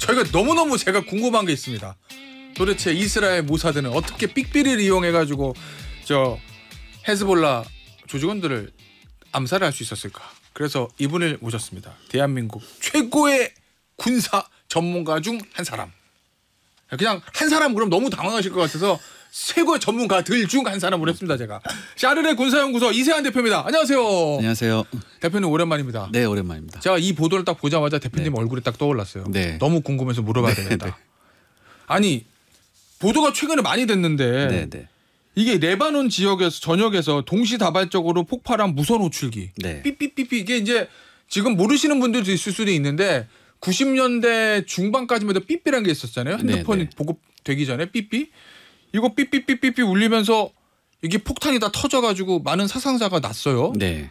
저희가 너무너무 제가 궁금한 게 있습니다. 도대체 이스라엘 모사드는 어떻게 삑비를 이용해가지고 저 헤즈볼라 조직원들을 암살할 수 있었을까? 그래서 이분을 모셨습니다. 대한민국 최고의 군사 전문가 중 한 사람. 그냥 한 사람 그럼 너무 당황하실 것 같아서 최고의 전문가들 중 한 사람으로 했습니다. 제가 샤르레 군사연구소 이세한 대표입니다. 안녕하세요. 안녕하세요. 대표님 오랜만입니다. 네, 오랜만입니다. 제가 이 보도를 딱 보자마자 대표님 얼굴이 딱 떠올랐어요. 네. 너무 궁금해서 물어봐야 되겠다. 네. 아니 보도가 최근에 많이 됐는데 이게 레바논 지역에서 전역에서 동시다발적으로 폭발한 무선 호출기 삐삐삐삐 이게 이제 지금 모르시는 분들도 있을 수도 있는데 90년대 중반까지만 해도 삐삐란 게 있었잖아요. 핸드폰이 보급되기 전에 삐삐 이거 삐삐삐삐삐 울리면서 이게 폭탄이 다 터져가지고 많은 사상자가 났어요. 네.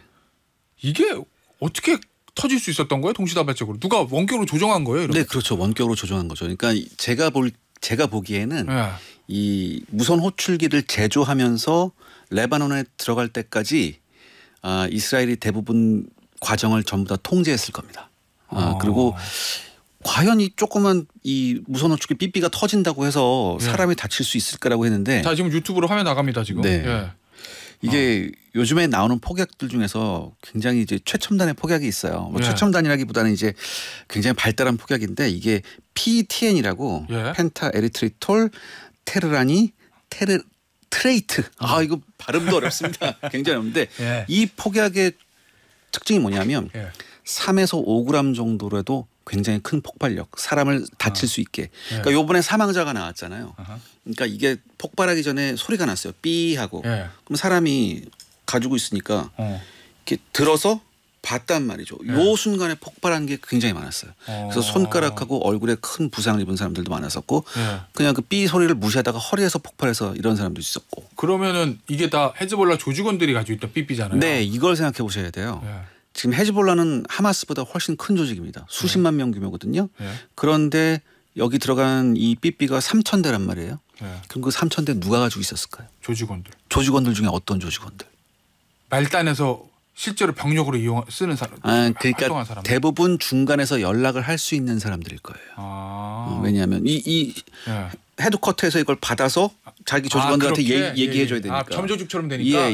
이게 어떻게 터질 수 있었던 거예요? 동시다발적으로 누가 원격으로 조정한 거예요? 이러면? 네, 그렇죠. 원격으로 조정한 거죠. 그러니까 제가 보기에는 이 무선 호출기를 제조하면서 레바논에 들어갈 때까지 이스라엘이 대부분 과정을 전부 다 통제했을 겁니다. 그리고 과연 이 조그만 이 무선 호출기 삐삐가 터진다고 해서 사람이 다칠 수 있을까라고 했는데 자 지금 유튜브로 화면 나갑니다 지금. 네. 이게 요즘에 나오는 폭약들 중에서 굉장히 이제 최첨단의 폭약이 있어요. 뭐 최첨단이라기보다는 이제 굉장히 발달한 폭약인데 이게 PTN이라고 펜타 에리트리톨 테르라니 트레이트. 이거 발음도 어렵습니다. 굉장히 어렵는데 이 폭약의 특징이 뭐냐면 3에서 5g 정도라도 굉장히 큰 폭발력, 사람을 다칠 수 있게. 그러니까 요번에 사망자가 나왔잖아요. 그러니까 이게 폭발하기 전에 소리가 났어요. 삐 하고. 그럼 사람이 가지고 있으니까 이렇게 들어서 봤단 말이죠. 요 순간에 폭발한 게 굉장히 많았어요. 그래서 손가락하고 얼굴에 큰 부상을 입은 사람들도 많았었고 그냥 그 삐 소리를 무시하다가 허리에서 폭발해서 이런 사람도 있었고. 그러면은 이게 다 헤즈볼라 조직원들이 가지고 있던 삐삐잖아요. 네, 이걸 생각해 보셔야 돼요. 지금 헤즈볼라는 하마스보다 훨씬 큰 조직입니다. 수십만 명 규모거든요. 그런데 여기 들어간 이 삐삐가 3,000대란 말이에요. 그럼 그 3,000대 누가 가지고 있었을까요? 조직원들 중에 어떤 조직원들? 말단에서 실제로 병력으로 쓰는 사람. 그러니까 사람들. 대부분 중간에서 연락을 할 수 있는 사람들일 거예요. 왜냐하면 이 헤드쿼터에서 이걸 받아서 자기 조직원들한테 얘기해줘야 되니까. 점조직처럼 되니까.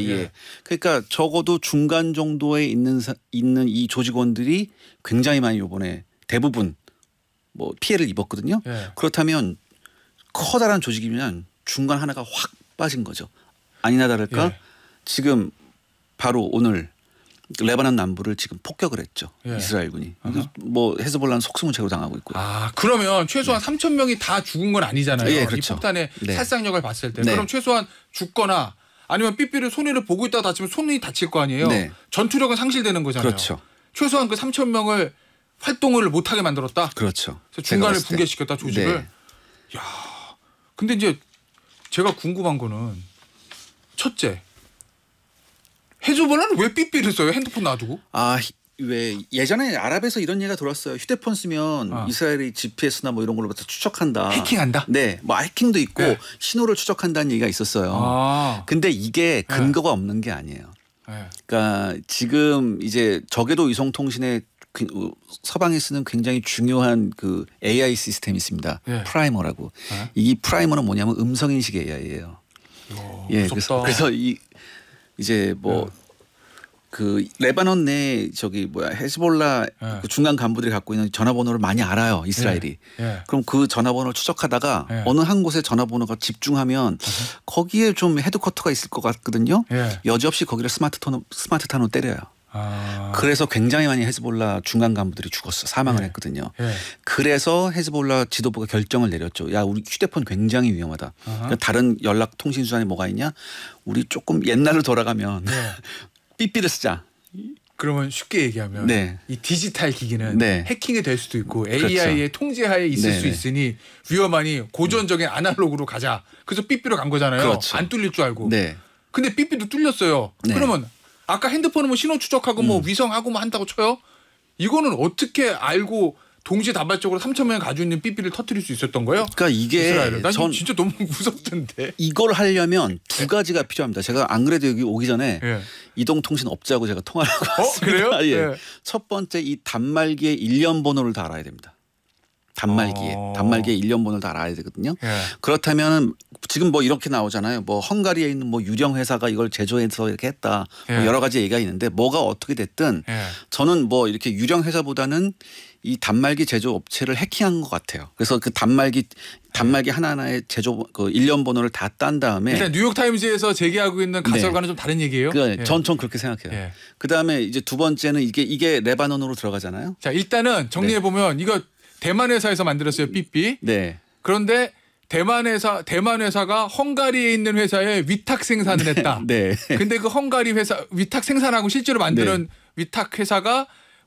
그러니까 적어도 중간 정도에 있는 이 조직원들이 굉장히 많이 이번에 대부분 뭐 피해를 입었거든요. 그렇다면 커다란 조직이면 중간 하나가 확 빠진 거죠. 아니나 다를까 지금 바로 오늘 레바논 남부를 지금 폭격을 했죠. 이스라엘군이. 뭐 헤즈볼라는 속수무책으로 당하고 있고요. 그러면 최소한 3,000명이 다 죽은 건 아니잖아요. 그렇죠. 이 폭탄의 살상력을 봤을 때. 그럼 최소한 죽거나 아니면 삐삐를 손해를 보고 있다가 다치면 손이 다칠 거 아니에요. 전투력은 상실되는 거잖아요. 그렇죠. 최소한 그 3,000명을 활동을 못하게 만들었다. 그렇죠. 중간을 붕괴시켰다 조직을. 야, 근데 이제 제가 궁금한 거는 첫째. 헤즈볼라는 왜 삐삐를 써요? 핸드폰 놔두고? 왜 예전에 아랍에서 이런 얘기가 돌았어요. 휴대폰 쓰면 이스라엘이 GPS나 뭐 이런 걸로 추적한다. 해킹한다? 네, 뭐 해킹도 있고 신호를 추적한다는 얘기가 있었어요. 근데 이게 근거가 없는 게 아니에요. 그러니까 지금 이제 저궤도 위성통신에 서방이 쓰는 굉장히 중요한 그 AI 시스템이 있습니다. 프라이머라고. 이 프라이머는 뭐냐면 음성인식 AI예요. 그래서 이제 뭐 그 레바논 내 헤즈볼라 그 중간 간부들이 갖고 있는 전화번호를 많이 알아요. 이스라엘이. 그럼 그 전화번호를 추적하다가 어느 한 곳에 전화번호가 집중하면 거기에 좀 헤드쿼터가 있을 것 같거든요. 여지없이 거기를 스마트탄으로 때려요. 그래서 굉장히 많이 헤즈볼라 중간 간부들이 사망을 했거든요. 그래서 헤즈볼라 지도부가 결정을 내렸죠. 야, 우리 휴대폰 굉장히 위험하다. 그러니까 다른 연락 통신 수단이 뭐가 있냐? 우리 조금 옛날로 돌아가면 삐삐를 쓰자. 그러면 쉽게 얘기하면 이 디지털 기기는 해킹이 될 수도 있고 AI의 통제하에 있을 수 있으니 위험하니 고전적인 아날로그로 가자. 그래서 삐삐로 간 거잖아요. 안 뚫릴 줄 알고. 근데 삐삐도 뚫렸어요. 그러면 아까 핸드폰은 뭐 신호 추적하고 뭐 위성하고 뭐 한다고 쳐요. 이거는 어떻게 알고 동시다발적으로 3,000명이 가지고 있는 삐삐를 터뜨릴 수 있었던 거예요? 그러니까 이게 난 진짜 너무 무섭던데. 이걸 하려면 두 가지가 필요합니다. 제가 안 그래도 여기 오기 전에 이동통신업자하고 제가 통화를 하고 왔습니다. 그래요? 첫 번째 이 단말기의 일련 번호를 다 알아야 됩니다. 단말기에 일련 번호를 다 알아야 되거든요. 그렇다면 지금 뭐 이렇게 나오잖아요. 뭐 헝가리에 있는 뭐 유령 회사가 이걸 제조해서 이렇게 했다. 뭐 여러 가지 얘기가 있는데 뭐가 어떻게 됐든 저는 뭐 이렇게 유령 회사보다는 이 단말기 제조 업체를 해킹한 것 같아요. 그래서 그 단말기 하나하나의 제조 그 일련 번호를 다 딴 다음에 일단 뉴욕 타임즈에서 제기하고 있는 가설과는 좀 다른 얘기예요. 전 그렇게 생각해요. 그 다음에 이제 두 번째는 이게 레바논으로 들어가잖아요. 자 일단은 정리해 보면 이거 대만 회사에서 만들었어요. 삐삐. 네. 그런데 대만 회사가 헝가리에 있는 회사에 위탁 생산을 했다. 네. 근데 그 헝가리 회사 위탁 생산하고 실제로 만드는 위탁 회사가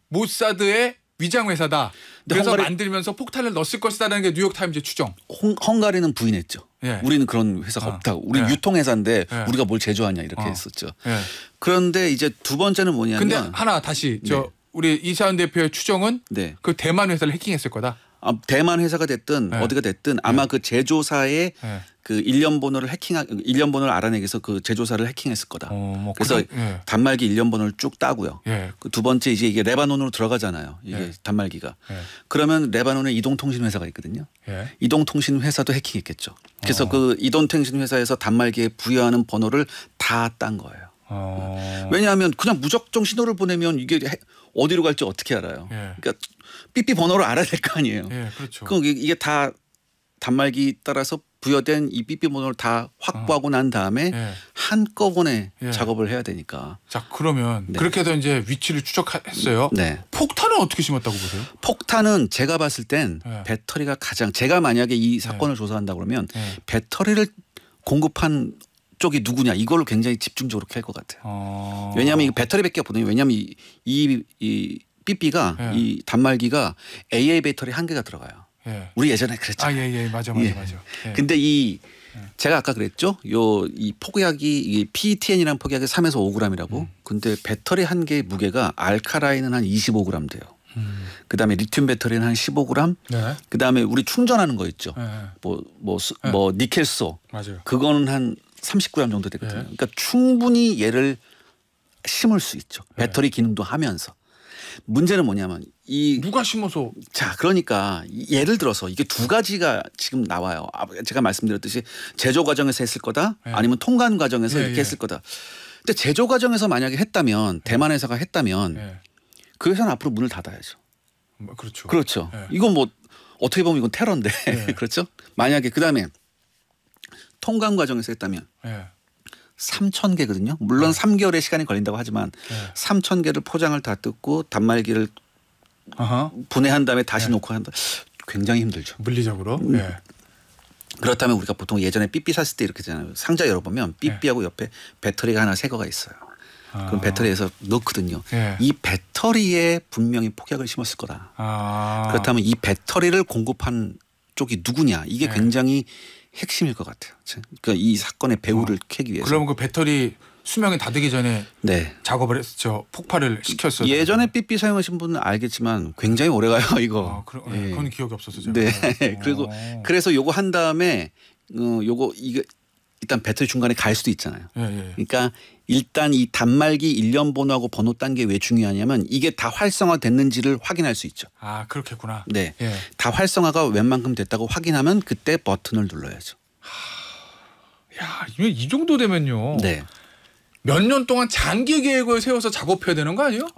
모사드의 위장 회사다. 그래서 만들면서 폭탄을 넣었을 것이다라는 게 뉴욕 타임즈의 추정. 헝가리는 부인했죠. 우리는 그런 회사가 없다고. 우리 유통회사인데 우리가 뭘 제조하냐 이렇게 했었죠. 그런데 이제 두 번째는 뭐냐면. 근데 하나 다시 우리 이사연 대표의 추정은 그 대만 회사를 해킹했을 거다. 대만 회사가 됐든 어디가 됐든 아마 그 제조사의 그 일련 번호를 알아내기 위해서 그 제조사를 해킹했을 거다. 그래서 단말기 일련 번호를 쭉 따고요. 그 두 번째 이게 레바논으로 들어가잖아요. 이게 단말기가. 그러면 레바논에 이동통신 회사가 있거든요. 이동통신 회사도 해킹했겠죠. 그래서 그 이동통신 회사에서 단말기에 부여하는 번호를 다 딴 거예요. 왜냐하면 그냥 무작정 신호를 보내면 이게 어디로 갈지 어떻게 알아요. 그러니까 삐삐 번호를 알아야 될 거 아니에요. 그렇죠. 그럼 이게 다 단말기 따라서 부여된 이 삐삐 번호를 다 확보하고 난 다음에 한꺼번에 작업을 해야 되니까. 자 그러면 그렇게 해서 이제 위치를 추적했어요. 폭탄은 어떻게 심었다고 보세요? 폭탄은 제가 봤을 땐 배터리가 제가 만약에 이 사건을 조사한다 그러면 배터리를 공급한 쪽이 누구냐 이걸 굉장히 집중적으로 할 것 같아요. 왜냐하면 이 배터리밖에 없거든요. 왜냐하면 이 삐삐가 이 단말기가 AA 배터리 한 개가 들어가요. 우리 예전에 그랬죠. 맞아. 근데 제가 아까 그랬죠. 이 폭약이 이 PETN이라는 폭약이 3에서 5g이라고. 근데 배터리 한 개의 무게가 알카라인은 한 25g 돼요. 그다음에 리튬 배터리는 한 15g. 그다음에 우리 충전하는 거 있죠. 뭐 니켈소. 맞아요. 그거는 한 30g 정도 되거든요. 그러니까 충분히 얘를 심을 수 있죠. 배터리 기능도 하면서. 문제는 뭐냐면 누가 심어서 그러니까 예를 들어서 이게 두 가지가 지금 나와요. 제가 말씀드렸듯이 제조 과정에서 했을 거다 아니면 통관 과정에서 이렇게 했을 거다. 근데 제조 과정에서 만약에 했다면 대만 회사가 했다면 그 회사는 앞으로 문을 닫아야죠. 그렇죠. 이건 뭐 어떻게 보면 이건 테러인데 그렇죠. 만약에 그다음에 통관 과정에서 했다면 3,000개거든요. 물론 3개월의 시간이 걸린다고 하지만 3,000개를 포장을 다 뜯고 단말기를 분해한 다음에 다시 놓고 한다. 굉장히 힘들죠. 물리적으로. 그렇다면 우리가 보통 예전에 삐삐 샀을 때 이렇게 하잖아요. 상자 열어보면 삐삐하고 옆에 배터리가 하나 새 거가 있어요. 그럼 배터리에서 넣거든요. 이 배터리에 분명히 폭약을 심었을 거다. 그렇다면 이 배터리를 공급한 쪽이 누구냐. 이게 굉장히 핵심일 것 같아요. 그러니까 이 사건의 배후를 캐기 위해서. 그러면 그 배터리 수명이 다 되기 전에 작업을 했죠. 폭발을 시켰어요. 예전에 삐삐 사용하신 분은 알겠지만 굉장히 오래가요 이거. 그건 기억이 없었어요. 그리고 그래서 요거 한 다음에 이게 일단 배터리 중간에 갈 수도 있잖아요. 그러니까 일단 이 단말기 일련 번호하고 번호 딴 게 왜 중요하냐면 이게 다 활성화됐는지를 확인할 수 있죠. 그렇겠구나. 다 활성화가 웬만큼 됐다고 확인하면 그때 버튼을 눌러야죠. 이 정도 되면요. 몇 년 동안 장기 계획을 세워서 작업해야 되는 거 아니에요?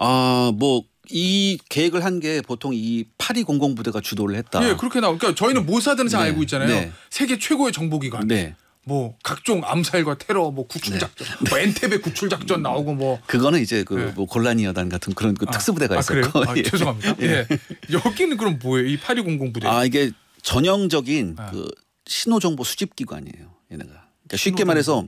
뭐 이 계획을 한 게 보통 이 8200 부대가 주도를 했다. 그렇게 그러니까 저희는 모사드는 잘 알고 있잖아요. 세계 최고의 정보기관. 뭐 각종 암살과 테러, 뭐 구출작전, 뭐 엔테베 구출작전 나오고 뭐 그거는 이제 뭐 골라니 여단 같은 그런 특수부대가 있었고. 그래요? 죄송합니다. 여기는 그럼 뭐예요? 이 8200 부대. 이게 전형적인 그 신호정보 수집기관이에요. 얘네가. 그러니까 쉽게 말해서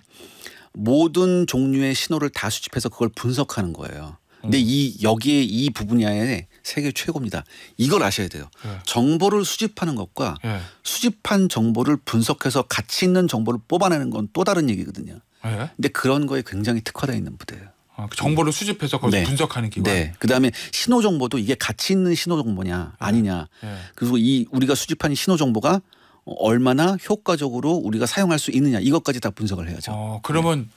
모든 종류의 신호를 다 수집해서 그걸 분석하는 거예요. 근데 여기에 이 분야에 세계 최고입니다. 이걸 아셔야 돼요. 정보를 수집하는 것과 수집한 정보를 분석해서 가치 있는 정보를 뽑아내는 건 또 다른 얘기거든요. 근데 그런 거에 굉장히 특화되어 있는 부대예요. 정보를 수집해서 그걸 분석하는 기관. 그다음에 신호 정보도 이게 가치 있는 신호 정보냐 아니냐. 그리고 우리가 수집한 신호 정보가 얼마나 효과적으로 우리가 사용할 수 있느냐 이것까지 다 분석을 해야죠. 그러면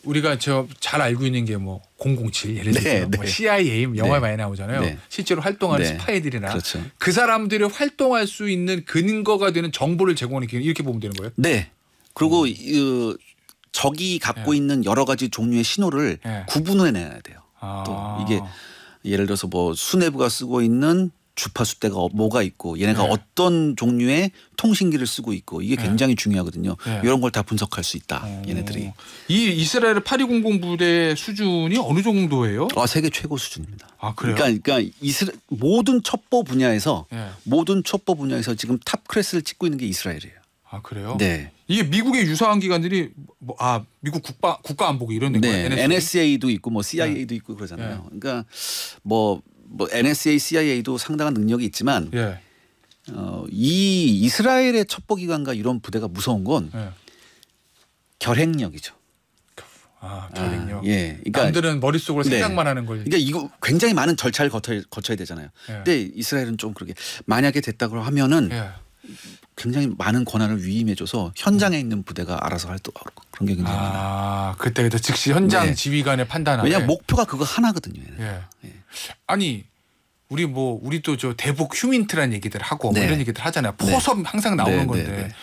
우리가 잘 알고 있는 게 뭐 007 예를 들면 네, 뭐 네. CIA 영화에 네. 많이 나오잖아요. 네. 실제로 활동하는 네. 스파이들이나 그렇죠. 그 사람들이 활동할 수 있는 근거가 되는 정보를 제공하는 기능 이렇게 보면 되는 거예요. 네. 그리고 적이 갖고 있는 여러 가지 종류의 신호를 구분해내야 돼요. 또 이게 예를 들어서 뭐 수뇌부가 쓰고 있는 주파수 대가 뭐가 있고 얘네가 어떤 종류의 통신기를 쓰고 있고 이게 굉장히 중요하거든요. 이런 걸 다 분석할 수 있다. 얘네들이. 이 이스라엘의 8200 부대의 수준이 어느 정도예요? 세계 최고 수준입니다. 아 그래요? 그러니까 모든 척보 분야에서 지금 탑 클래스를 찍고 있는 게 이스라엘이에요. 아 그래요? 네. 이게 미국의 유사한 기관들이 미국 국가안보국 이런 데인가요? NSA도 있고 뭐 CIA도 있고 그러잖아요. 그러니까 뭐 NSA, CIA도 상당한 능력이 있지만 이 이스라엘의 첩보기관과 이런 부대가 무서운 건 결행력이죠. 결행력. 그러니까 남들은 머릿속으로 생각만 하는 걸. 그러니까 이거 굉장히 많은 절차를 거쳐야 되잖아요. 근데 이스라엘은 좀 그렇게 만약에 됐다고 하면은 굉장히 많은 권한을 위임해줘서 현장에 있는 부대가 알아서 활동하고 그런 게 굉장히 많아요. 그때 즉시 현장 지휘관의 판단하에. 왜냐하면 목표가 그거 하나거든요. 아니 우리도 대북 휴민트라는 얘기들 하고 뭐 이런 얘기들 하잖아요. 포섭 항상 나오는 건데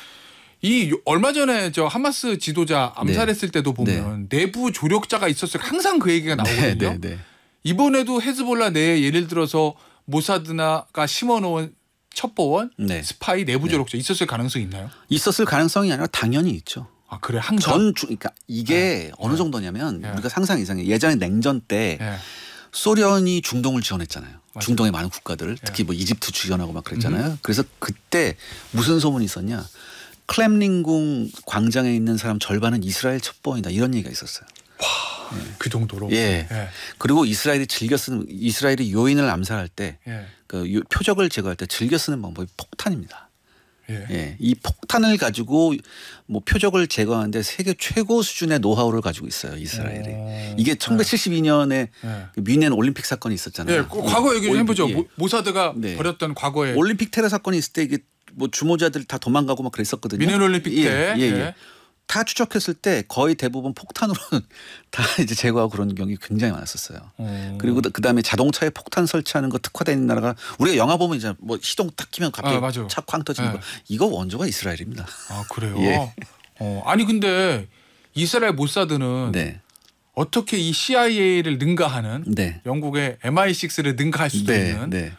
이 얼마 전에 하마스 지도자 암살했을 때도 보면 내부 조력자가 있었을 때 항상 그 얘기가 나오거든요. 이번에도 헤즈볼라 내에 예를 들어서 모사드나가 심어놓은 첩보원, 스파이 내부 조력자 있었을 가능성이 있나요? 있었을 가능성이 아니라 당연히 있죠. 그래 항상. 그러니까 이게 어느 정도냐면 우리가 상상 이상해. 예전에 냉전 때 소련이 중동을 지원했잖아요. 중동의 많은 국가들을 특히 뭐 이집트 지원하고 막 그랬잖아요. 그래서 그때 무슨 소문이 있었냐? 클렘린궁 광장에 있는 사람 절반은 이스라엘 첩보원이다 이런 얘기가 있었어요. 그 정도로. 그리고 이스라엘이 요인을 암살할 때 그 표적을 제거할 때 즐겨 쓰는 방법이 폭탄입니다. 이 폭탄을 가지고 뭐 표적을 제거하는데 세계 최고 수준의 노하우를 가지고 있어요. 이스라엘이. 이게 1972년에 뮌헨 올림픽 사건이 있었잖아요. 과거 얘기 좀 해보죠. 모사드가 벌였던 과거에. 올림픽 테러 사건이 있을 때 이게 뭐 주모자들 다 도망가고 막 그랬었거든요. 뮌헨 올림픽 때. 다 추적했을 때 거의 대부분 폭탄으로 다 이제 제거하고 그런 경우가 굉장히 많았었어요. 그리고 그다음에 자동차에 폭탄 설치하는 거 특화된 나라가 우리가 영화 보면 이제 뭐 시동 딱 키면 갑자기 차 쾅 터지는 거 이거 원조가 이스라엘입니다. 그래요? 아니 근데 이스라엘 모사드는 어떻게 이 CIA를 능가하는 영국의 MI6를 능가할 수도 있는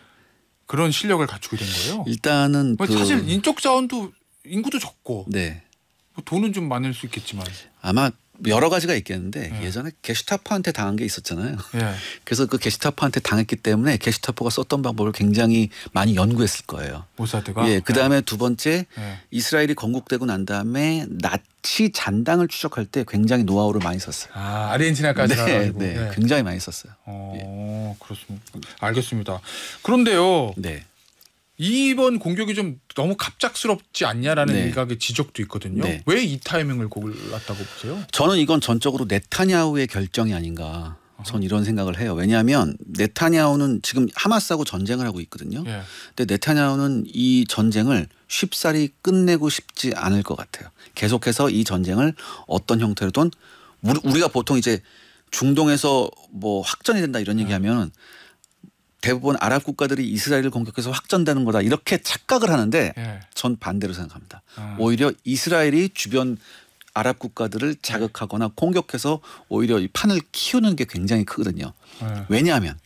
그런 실력을 갖추게 된 거예요? 일단은 사실 인적 자원도 인구도 적고 돈은 좀 많을 수 있겠지만 아마 여러 가지가 있겠는데 예전에 게슈타포한테 당한 게 있었잖아요. 그래서 그 게슈타포한테 당했기 때문에 게슈타포가 썼던 방법을 굉장히 많이 연구했을 거예요. 모사드가. 그다음에 두 번째 이스라엘이 건국되고 난 다음에 나치 잔당을 추적할 때 굉장히 노하우를 많이 썼어요. 아르헨티나까지 가가지고. 굉장히 많이 썼어요. 그렇습니다. 알겠습니다. 그런데요. 이번 공격이 좀 너무 갑작스럽지 않냐라는 일각의 지적도 있거든요. 왜 이 타이밍을 골랐다고 보세요? 저는 이건 전적으로 네타냐후의 결정이 아닌가. 전 이런 생각을 해요. 왜냐하면 네타냐후는 지금 하마스하고 전쟁을 하고 있거든요. 근데 네타냐후는 이 전쟁을 쉽사리 끝내고 싶지 않을 것 같아요. 계속해서 이 전쟁을 어떤 형태로든 우리가 보통 이제 중동에서 뭐 확전이 된다 이런 얘기하면 대부분 아랍 국가들이 이스라엘을 공격해서 확전되는 거다 이렇게 착각을 하는데 전 반대로 생각합니다. 오히려 이스라엘이 주변 아랍 국가들을 자극하거나 공격해서 오히려 이 판을 키우는 게 굉장히 크거든요. 왜냐하면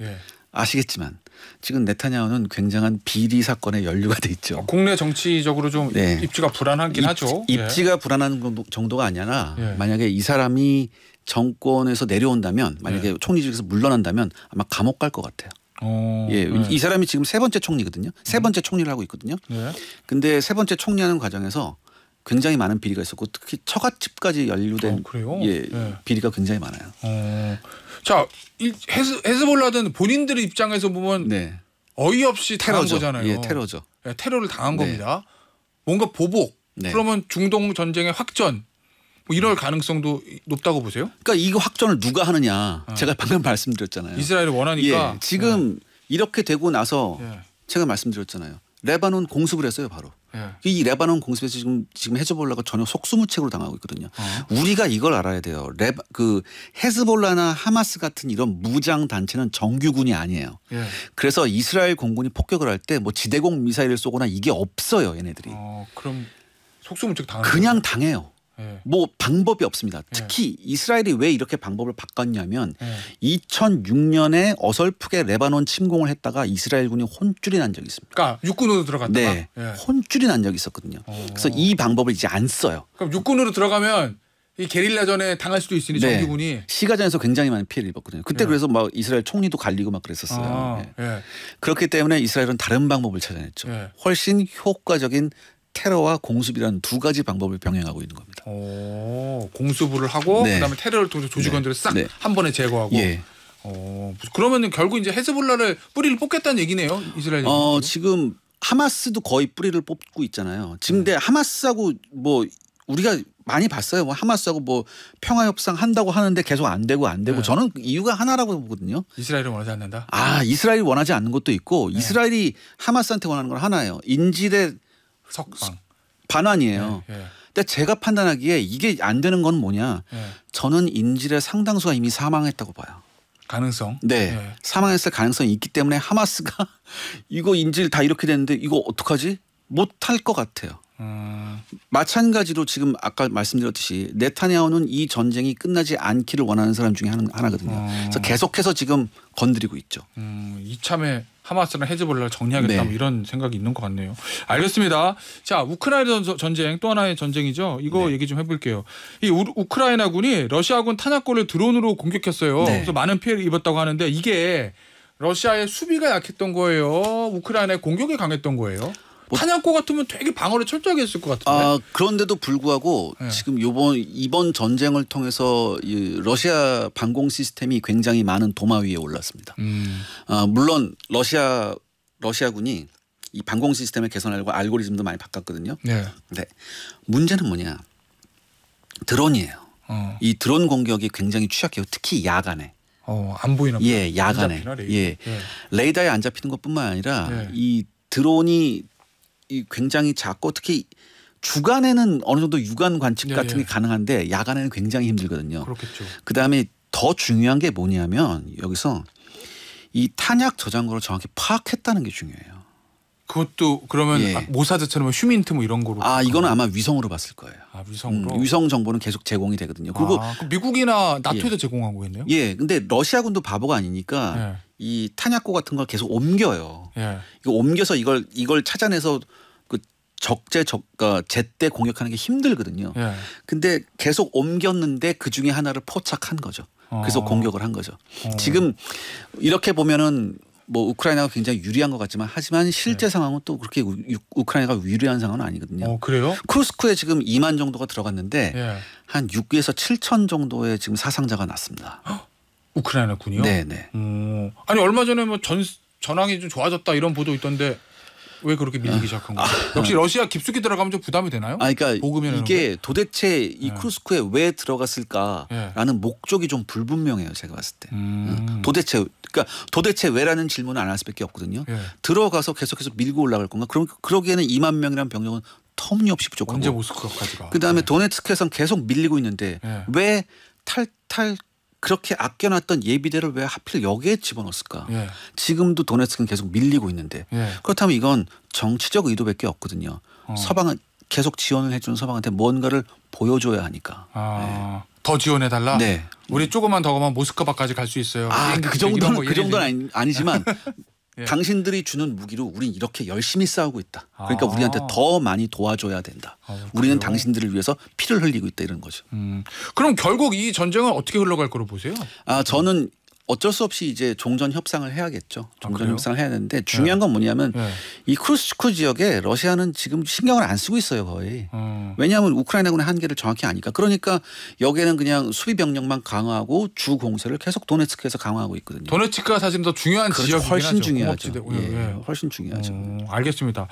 아시겠지만 지금 네타냐후는 굉장한 비리 사건에 연루가 돼 있죠. 국내 정치적으로 좀 입지가 불안하긴 하죠. 입지가 불안한 정도가 아니라 만약에 이 사람이 정권에서 내려온다면 만약에 총리직에서 물러난다면 아마 감옥 갈 것 같아요. 이 사람이 지금 세 번째 총리거든요. 세 번째 총리를 하고 있거든요. 근데 세 번째 총리하는 과정에서 굉장히 많은 비리가 있었고 특히 처갓집까지 연루된 비리가 굉장히 많아요. 자, 헤즈볼라든 본인들의 입장에서 보면 어이없이 당한 거잖아요. 테러죠. 테러를 당한 겁니다. 뭔가 보복. 그러면 중동 전쟁의 확전. 뭐 이럴 가능성도 높다고 보세요? 그러니까 이거 확전을 누가 하느냐. 제가 방금 말씀드렸잖아요. 이스라엘이 원하니까. 지금 이렇게 되고 나서 제가 말씀드렸잖아요. 레바논 공습을 했어요 바로. 이 레바논 공습에서 지금 헤즈볼라가 전혀 속수무책으로 당하고 있거든요. 우리가 이걸 알아야 돼요. 그 헤즈볼라나 하마스 같은 이런 무장 단체는 정규군이 아니에요. 그래서 이스라엘 공군이 폭격을 할 때 뭐 지대공 미사일을 쏘거나 이게 없어요, 얘네들이. 그럼 속수무책 당하는 그냥 당해요. 뭐 방법이 없습니다. 특히 이스라엘이 왜 이렇게 방법을 바꿨냐면 2006년에 어설프게 레바논 침공을 했다가 이스라엘군이 혼쭐이 난 적이 있습니다. 그러니까 육군으로 들어갔다가 네, 혼쭐이 난 적이 있었거든요. 그래서 이 방법을 이제 안 써요. 그럼 육군으로 들어가면 이 게릴라전에 당할 수도 있으니 정규군이 시가전에서 굉장히 많은 피해를 입었거든요. 그때 그래서 막 이스라엘 총리도 갈리고 막 그랬었어요. 그렇기 때문에 이스라엘은 다른 방법을 찾아냈죠. 훨씬 효과적인 테러와 공습이라는 두 가지 방법을 병행하고 있는 겁니다. 공습을 하고 그다음에 테러를 통해서 조직원들을 싹 한 번에 제거하고. 그러면은 결국 이제 헤즈볼라를 뿌리를 뽑겠다는 얘기네요, 이스라엘. 지금 하마스도 거의 뿌리를 뽑고 있잖아요. 지금 근데 하마스하고 뭐 우리가 많이 봤어요. 뭐 하마스하고 뭐 평화 협상 한다고 하는데 계속 안 되고 저는 이유가 하나라고 보거든요. 이스라엘이 원하지 않는다. 이스라엘이 원하지 않는 것도 있고 이스라엘이 하마스한테 원하는 건 하나예요. 인질의 석방 반환이에요. 근데 제가 판단하기에 이게 안 되는 건 뭐냐? 저는 인질의 상당수가 이미 사망했다고 봐요. 가능성? 사망했을 가능성이 있기 때문에 하마스가 이거 인질 다 이렇게 됐는데 이거 어떡하지? 못할 것 같아요. 마찬가지로 지금 아까 말씀드렸듯이 네타냐후는 이 전쟁이 끝나지 않기를 원하는 사람 중에 하나거든요. 그래서 계속해서 지금 건드리고 있죠. 이참에 하마스나 헤즈볼라를 정리하겠다 뭐 이런 생각이 있는 것 같네요. 알겠습니다. 자, 우크라이나 전쟁 또 하나의 전쟁이죠. 이거 얘기 좀 해볼게요. 이 우크라이나군이 러시아군 탄약고를 드론으로 공격했어요. 그래서 많은 피해를 입었다고 하는데 이게 러시아의 수비가 약했던 거예요? 우크라이나의 공격이 강했던 거예요? 탄약고 같으면 되게 방어를 철저하게 했을 것 같은데. 그런데도 불구하고 지금 이번 전쟁을 통해서 이 러시아 방공 시스템이 굉장히 많은 도마 위에 올랐습니다. 물론 러시아군이 이 방공 시스템을 개선하려고 알고리즘도 많이 바꿨거든요. 근데 문제는 뭐냐? 드론이에요. 이 드론 공격이 굉장히 취약해요. 특히 야간에. 안 보이나 보다. 야간에. 레이더에 안 잡히는 것뿐만 아니라 이 드론이 굉장히 작고 특히 주간에는 어느 정도 육안 관측 같은 게 가능한데 야간에는 굉장히 힘들거든요. 그렇겠죠. 그다음에 더 중요한 게 뭐냐면 여기서 이 탄약 저장고를 정확히 파악했다는 게 중요해요. 그것도 그러면 모사드처럼 휴민트 뭐 이런 거로. 이거는 아마 위성으로 봤을 거예요. 위성으로. 위성 정보는 계속 제공이 되거든요. 그리고 그럼 미국이나 나토에도 제공한 거겠네요. 근데 러시아군도 바보가 아니니까 이 탄약고 같은 걸 계속 옮겨요. 이거 옮겨서 이걸 찾아내서 그 제때 공격하는 게 힘들거든요. 근데 계속 옮겼는데 그 중에 하나를 포착한 거죠. 그래서 공격을 한 거죠. 지금 이렇게 보면은 뭐 우크라이나가 굉장히 유리한 것 같지만 하지만 실제 상황은 또 그렇게 우크라이나가 유리한 상황은 아니거든요. 그래요? 쿠르스크에 지금 2만 정도가 들어갔는데 한 6에서 7천 정도의 지금 사상자가 났습니다. 우크라이나 군이요? 네네. 아니 얼마 전에 뭐 전황이 좀 좋아졌다 이런 보도 있던데 왜 그렇게 밀리기 시작한 거예요? 역시 러시아 깊숙이 들어가면 좀 부담이 되나요? 그러니까 이게 도대체 이 쿠르스크에 왜 들어갔을까라는 목적이 좀 불분명해요. 제가 봤을 때. 도대체 왜라는 질문을 안 할 수밖에 없거든요. 들어가서 계속해서 밀고 올라갈 건가? 그럼 그러기에는 2만 명이라는 병력은 터무니없이 부족하고. 언제 모스크바까지가. 그다음에 도네츠크에선 계속 밀리고 있는데 왜 탈탈 그렇게 아껴놨던 예비대를 왜 하필 여기에 집어넣었을까? 지금도 도네츠크는 계속 밀리고 있는데 그렇다면 이건 정치적 의도밖에 없거든요. 서방은 계속 지원을 해주는 서방한테 뭔가를 보여줘야 하니까. 더 지원해달라? 우리 조금만 더 가면 모스크바까지 갈 수 있어요. 그 정도는 아니지만 당신들이 주는 무기로 우린 이렇게 열심히 싸우고 있다. 그러니까 우리한테 더 많이 도와줘야 된다. 우리는 당신들을 위해서 피를 흘리고 있다 이런 거죠. 그럼 결국 이 전쟁은 어떻게 흘러갈 거로 보세요? 저는 어쩔 수 없이 이제 종전 협상을 해야겠죠. 종전 협상을 해야 되는데 중요한 건 뭐냐면 이 크루스크 지역에 러시아는 지금 신경을 안 쓰고 있어요 거의. 왜냐하면 우크라이나군의 한계를 정확히 아니까. 그러니까 여기에는 그냥 수비 병력만 강화하고 주 공세를 계속 도네츠크에서 강화하고 있거든요. 도네츠크가 사실 더 중요한 지역이긴 훨씬 하죠. 중요하죠. 훨씬 중요하죠. 알겠습니다.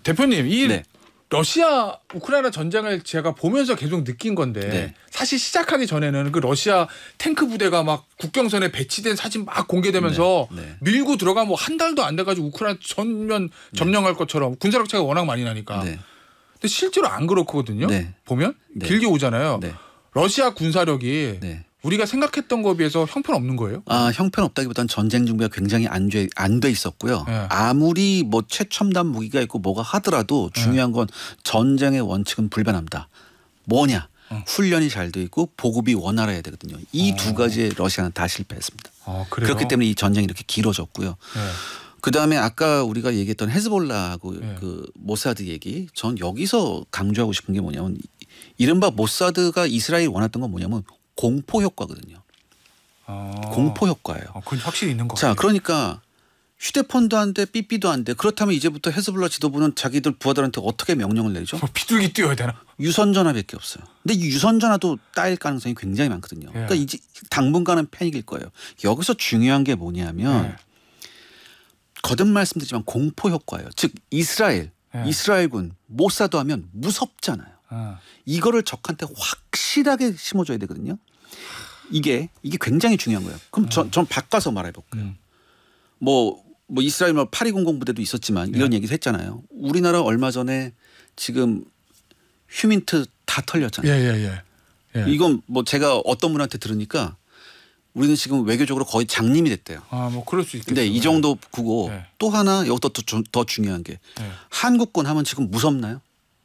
대표님 이 러시아 우크라이나 전쟁을 제가 보면서 계속 느낀 건데 네. 사실 시작하기 전에는 그 러시아 탱크 부대가 막 국경선에 배치된 사진 막 공개되면서 네. 네. 밀고 들어가 뭐 한 달도 안 돼가지고 우크라이나 전면 점령할 것처럼 군사력 차이가 워낙 많이 나니까. 네. 근데 실제로 안 그렇거든요. 네. 보면 네. 길게 오잖아요. 네. 러시아 군사력이 네. 우리가 생각했던 거에 비해서 형편없는 거예요? 형편없다기보다는 전쟁 준비가 굉장히 안 돼 있었고요. 네. 아무리 뭐 최첨단 무기가 있고 뭐가 하더라도 중요한 건 전쟁의 원칙은 불변합니다. 뭐냐? 훈련이 잘 돼 있고 보급이 원활해야 되거든요. 이 두 가지에 러시아는 다 실패했습니다. 그렇기 때문에 이 전쟁이 이렇게 길어졌고요. 네. 그다음에 아까 우리가 얘기했던 헤즈볼라하고 네. 그 모사드 얘기, 전 여기서 강조하고 싶은 게 뭐냐면 이른바 모사드가 이스라엘이 원했던 건 뭐냐면 공포 효과거든요. 공포 효과예요. 그건 확실히 있는 것 자, 같아요. 그러니까 휴대폰도 안 돼, 삐삐도 안 돼. 그렇다면 이제부터 헤즈볼라 지도부는 자기들 부하들한테 어떻게 명령을 내리죠? 비둘기 뛰어야 되나? 유선전화밖에 없어요. 근데 이 유선전화도 따일 가능성이 굉장히 많거든요. 그러니까 이제 당분간은 패닉일 거예요. 여기서 중요한 게 뭐냐면 거듭 말씀드리지만 공포 효과예요. 즉 이스라엘군 모사드 하면 무섭잖아요. 이거를 적한테 확실하게 심어줘야 되거든요. 이게 굉장히 중요한 거예요. 그럼 전 바꿔서 말해 볼게요. 뭐 이스라엘 8200 부대도 있었지만 이런 얘기도 했잖아요. 우리나라 얼마 전에 지금 휴민트 다 털렸잖아요. 이건 뭐 제가 어떤 분한테 들으니까 우리는 지금 외교적으로 거의 장님이 됐대요. 뭐 그럴 수 있겠죠. 근데 이 정도 구고 또 하나 여기서 더 중요한 게 한국군 하면 지금 무섭나요?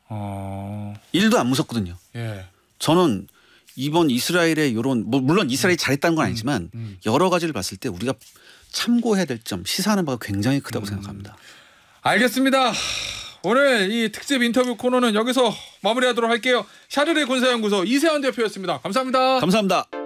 1도 안 무섭거든요. 저는 이번 이스라엘의 이런 물론 이스라엘이 잘했다는 건 아니지만 여러 가지를 봤을 때 우리가 참고해야 될 점, 시사하는 바가 굉장히 크다고 생각합니다. 알겠습니다. 오늘 이 특집 인터뷰 코너는 여기서 마무리하도록 할게요. 샤르르 군사연구소 이세환 대표였습니다. 감사합니다. 감사합니다.